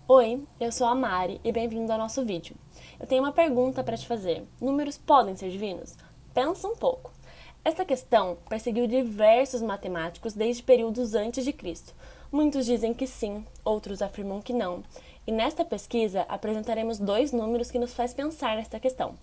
Oi, eu sou a Mari e bem-vindo ao nosso vídeo. Eu tenho uma pergunta para te fazer. Números podem ser divinos? Pensa um pouco. Esta questão perseguiu diversos matemáticos desde períodos antes de Cristo. Muitos dizem que sim, outros afirmam que não. E nesta pesquisa apresentaremos dois números que nos faz pensar nesta questão,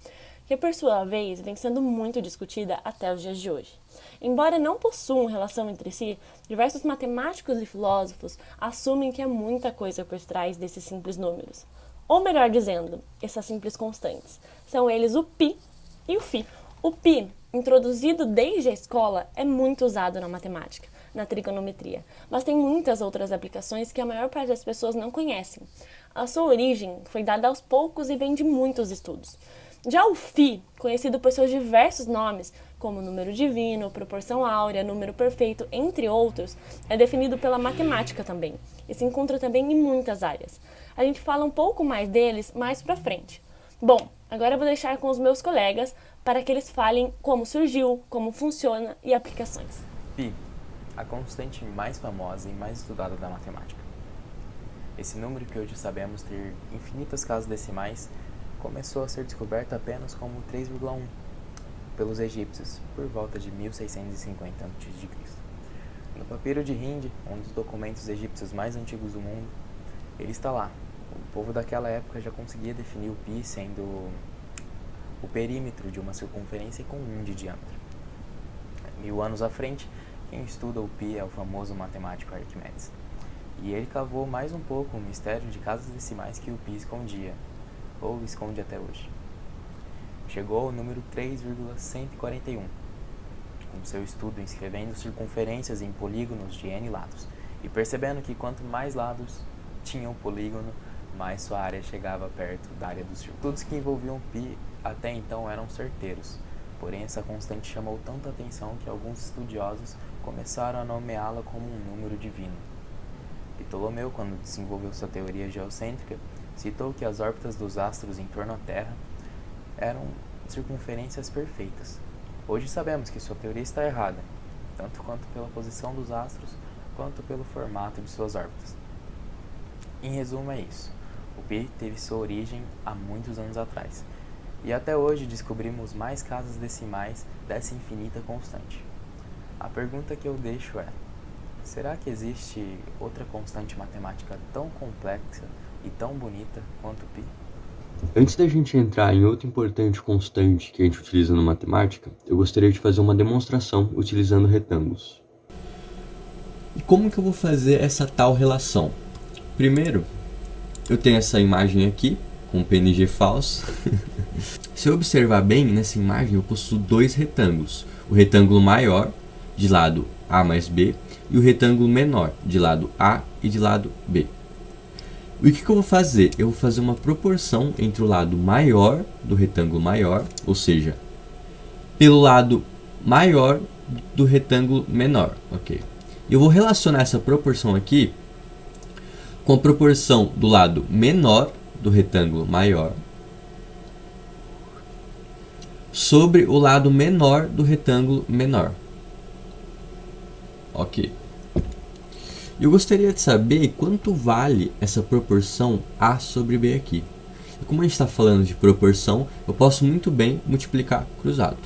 que por sua vez vem sendo muito discutida até os dias de hoje. Embora não possuam relação entre si, diversos matemáticos e filósofos assumem que há muita coisa por trás desses simples números. Ou melhor dizendo, essas simples constantes. São eles o π e o φ. O π, introduzido desde a escola, é muito usado na matemática, na trigonometria, mas tem muitas outras aplicações que a maior parte das pessoas não conhecem. A sua origem foi dada aos poucos e vem de muitos estudos. Já o φ, conhecido por seus diversos nomes, como número divino, proporção áurea, número perfeito, entre outros, é definido pela matemática também, e se encontra também em muitas áreas. A gente fala um pouco mais deles mais pra frente. Bom, agora eu vou deixar com os meus colegas para que eles falem como surgiu, como funciona e aplicações. Π, a constante mais famosa e mais estudada da matemática. Esse número que hoje sabemos ter infinitas casas decimais começou a ser descoberto apenas como 3,1 pelos egípcios por volta de 1650 a.C. No papiro de Hind, um dos documentos egípcios mais antigos do mundo, ele está lá. O povo daquela época já conseguia definir o π sendo o perímetro de uma circunferência com 1 de diâmetro. 1000 anos à frente, quem estuda o π é o famoso matemático Arquimedes. E ele cavou mais um pouco o mistério de casas decimais que o π escondia, ou esconde até hoje. Chegou ao número 3,141, com seu estudo inscrevendo circunferências em polígonos de n lados, e percebendo que quanto mais lados tinha o polígono, mais sua área chegava perto da área do círculo. Estudos que envolviam π até então eram certeiros, porém essa constante chamou tanta atenção que alguns estudiosos começaram a nomeá-la como um número divino. Ptolomeu, quando desenvolveu sua teoria geocêntrica, citou que as órbitas dos astros em torno à Terra eram circunferências perfeitas. Hoje sabemos que sua teoria está errada, tanto quanto pela posição dos astros, quanto pelo formato de suas órbitas. Em resumo, é isso. O π teve sua origem há muitos anos atrás, e até hoje descobrimos mais casas decimais dessa infinita constante. A pergunta que eu deixo é: será que existe outra constante matemática tão complexa e tão bonita quanto o π? Antes da gente entrar em outra importante constante que a gente utiliza na matemática, eu gostaria de fazer uma demonstração utilizando retângulos. E como que eu vou fazer essa tal relação? Primeiro, eu tenho essa imagem aqui, com PNG falso. Se eu observar bem, nessa imagem eu possuo dois retângulos. O retângulo maior, de lado A mais B, e o retângulo menor, de lado A e de lado B. E o que eu vou fazer? Eu vou fazer uma proporção entre o lado maior do retângulo maior, ou seja, pelo lado maior do retângulo menor, ok? Eu vou relacionar essa proporção aqui com a proporção do lado menor do retângulo maior sobre o lado menor do retângulo menor, ok? Eu gostaria de saber quanto vale essa proporção A sobre B aqui. E como a gente está falando de proporção, eu posso muito bem multiplicar cruzado.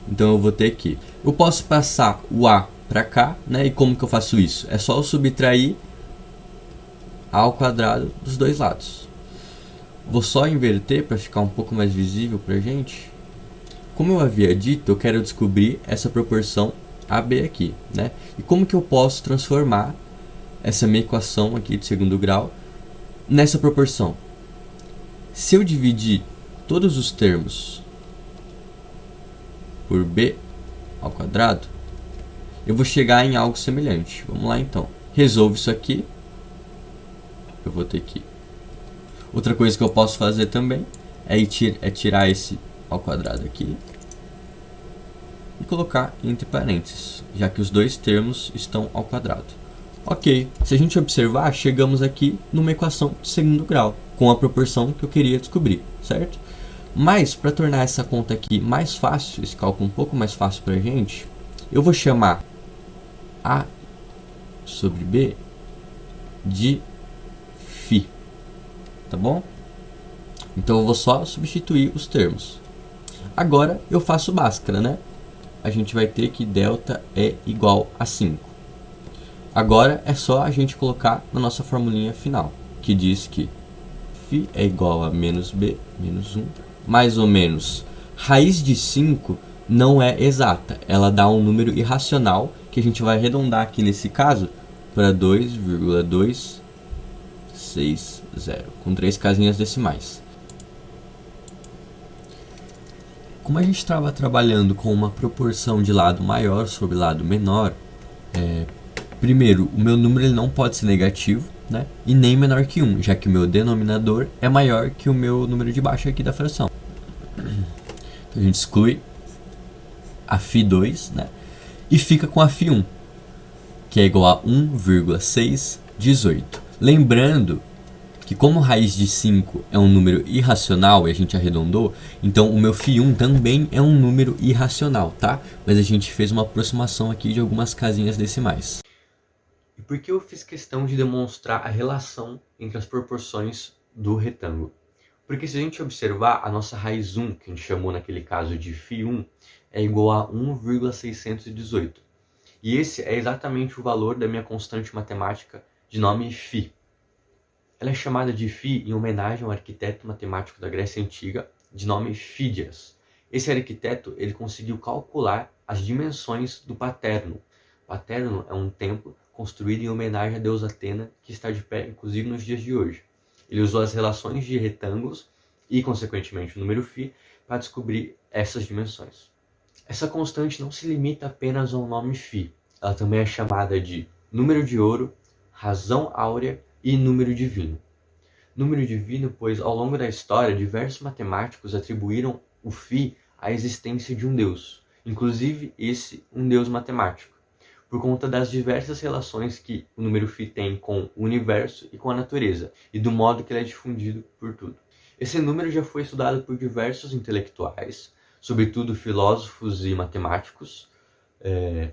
Então eu vou ter aqui. Eu posso passar o A para cá, né? E como que eu faço isso? É só eu subtrair A ao quadrado dos dois lados. Vou só inverter para ficar um pouco mais visível para a gente. Como eu havia dito, eu quero descobrir essa proporção AB aqui, né? E como que eu posso transformar essa minha equação aqui de segundo grau nessa proporção? Se eu dividir todos os termos por B ao quadrado, eu vou chegar em algo semelhante. Vamos lá então. Resolvo isso aqui. Eu vou ter aqui. Outra coisa que eu posso fazer também é tirar esse ao quadrado aqui e colocar entre parênteses, já que os dois termos estão ao quadrado. Ok, se a gente observar, chegamos aqui numa equação de segundo grau, com a proporção que eu queria descobrir, certo? Mas, para tornar essa conta aqui mais fácil, esse cálculo um pouco mais fácil para a gente, eu vou chamar A sobre B de φ, tá bom? Então eu vou só substituir os termos. Agora eu faço Bhaskara, né? A gente vai ter que delta é igual a 5. Agora é só a gente colocar na nossa formulinha final, que diz que φ é igual a menos b menos 1, mais ou menos. Raiz de 5 não é exata, ela dá um número irracional, que a gente vai arredondar aqui nesse caso para 2,260, com 3 casinhas decimais. Como a gente estava trabalhando com uma proporção de lado maior sobre lado menor, primeiro, o meu número ele não pode ser negativo, né? E nem menor que 1, já que o meu denominador é maior que o meu número de baixo aqui da fração. Então a gente exclui a φ2, né? E fica com a φ1, que é igual a 1,618. Lembrando que como raiz de 5 é um número irracional e a gente arredondou, então o meu φ1 também é um número irracional, tá? Mas a gente fez uma aproximação aqui de algumas casinhas decimais. E por que eu fiz questão de demonstrar a relação entre as proporções do retângulo? Porque se a gente observar, a nossa raiz 1, que a gente chamou naquele caso de φ1, é igual a 1,618. E esse é exatamente o valor da minha constante matemática de nome φ. Ela é chamada de φ em homenagem ao arquiteto matemático da Grécia Antiga, de nome Fídias. Esse arquiteto ele conseguiu calcular as dimensões do Paterno. Paterno é um templo construído em homenagem à deusa Atena, que está de pé, inclusive, nos dias de hoje. Ele usou as relações de retângulos e, consequentemente, o número φ para descobrir essas dimensões. Essa constante não se limita apenas ao nome φ. Ela também é chamada de número de ouro, razão áurea e número divino. Número divino, pois ao longo da história, diversos matemáticos atribuíram o φ à existência de um deus, inclusive um deus matemático, por conta das diversas relações que o número φ tem com o universo e com a natureza, e do modo que ele é difundido por tudo. Esse número já foi estudado por diversos intelectuais, sobretudo filósofos e matemáticos.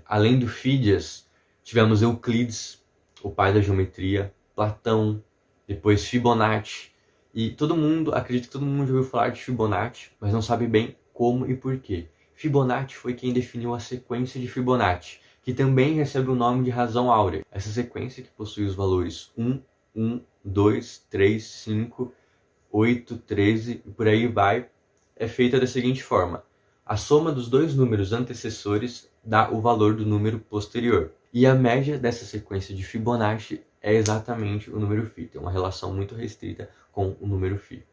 Além do Fídias, tivemos Euclides, o pai da geometria, Platão, depois Fibonacci, e acredito que todo mundo já ouviu falar de Fibonacci, mas não sabe bem como e por quê. Fibonacci foi quem definiu a sequência de Fibonacci, que também recebe o nome de razão áurea. Essa sequência que possui os valores 1, 1, 2, 3, 5, 8, 13 e por aí vai, é feita da seguinte forma. A soma dos dois números antecessores dá o valor do número posterior. E a média dessa sequência de Fibonacci é exatamente o número φ. Tem uma relação muito restrita com o número φ.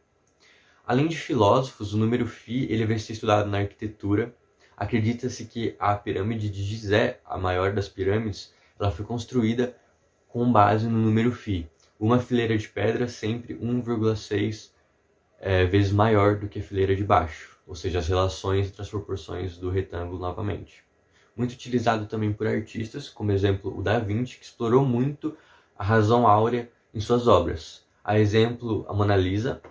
Além de filósofos, o número φ ele vai ser estudado na arquitetura. Acredita-se que a pirâmide de Gizé, a maior das pirâmides, ela foi construída com base no número φ. Uma fileira de pedra sempre 1,6 vezes maior do que a fileira de baixo, ou seja, as relações entre as proporções do retângulo novamente. Muito utilizado também por artistas, como exemplo o Da Vinci, que explorou muito a razão áurea em suas obras. A exemplo, a Mona Lisa,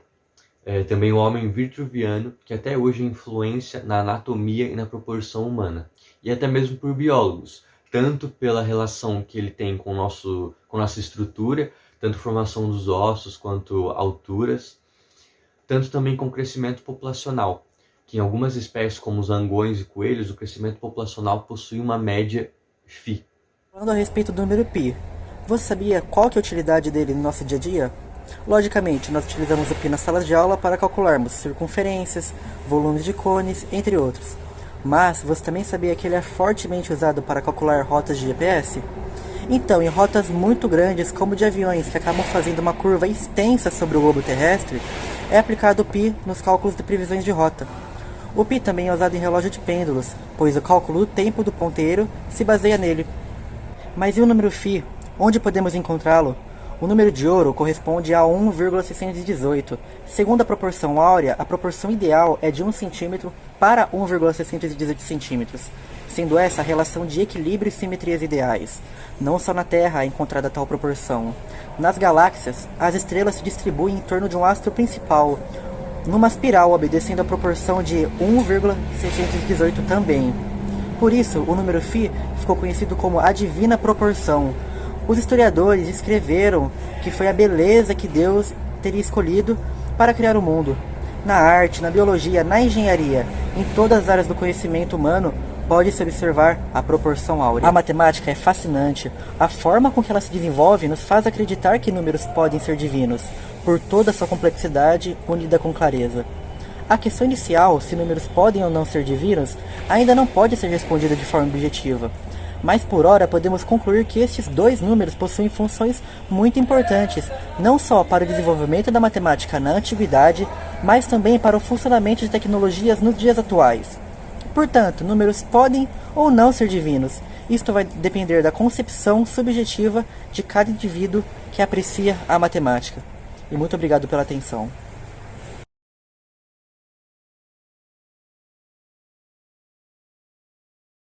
também o homem vitruviano, que até hoje influencia na anatomia e na proporção humana. E até mesmo por biólogos, tanto pela relação que ele tem com nossa estrutura, tanto formação dos ossos quanto alturas, tanto também com o crescimento populacional, que em algumas espécies como os angões e coelhos, o crescimento populacional possui uma média φ. Falando a respeito do número π, você sabia qual que é a utilidade dele no nosso dia a dia? Logicamente, nós utilizamos o π na sala de aula para calcularmos circunferências, volumes de cones, entre outros. Mas você também sabia que ele é fortemente usado para calcular rotas de GPS? Então, em rotas muito grandes, como de aviões que acabam fazendo uma curva extensa sobre o globo terrestre, é aplicado o π nos cálculos de previsões de rota. O π também é usado em relógio de pêndulos, pois o cálculo do tempo do ponteiro se baseia nele. Mas e o número φ? Onde podemos encontrá-lo? O número de ouro corresponde a 1,618. Segundo a proporção áurea, a proporção ideal é de 1 cm para 1,618 cm, sendo essa a relação de equilíbrio e simetrias ideais. Não só na Terra é encontrada tal proporção. Nas galáxias, as estrelas se distribuem em torno de um astro principal, numa espiral obedecendo a proporção de 1,618 também. Por isso, o número φ ficou conhecido como a divina proporção. Os historiadores escreveram que foi a beleza que Deus teria escolhido para criar o mundo. Na arte, na biologia, na engenharia, em todas as áreas do conhecimento humano, pode-se observar a proporção áurea. A matemática é fascinante. A forma com que ela se desenvolve nos faz acreditar que números podem ser divinos, por toda a sua complexidade unida com clareza. A questão inicial, se números podem ou não ser divinos, ainda não pode ser respondida de forma objetiva. Mas por hora podemos concluir que estes dois números possuem funções muito importantes, não só para o desenvolvimento da matemática na antiguidade, mas também para o funcionamento de tecnologias nos dias atuais. Portanto, números podem ou não ser divinos. Isto vai depender da concepção subjetiva de cada indivíduo que aprecia a matemática. E muito obrigado pela atenção.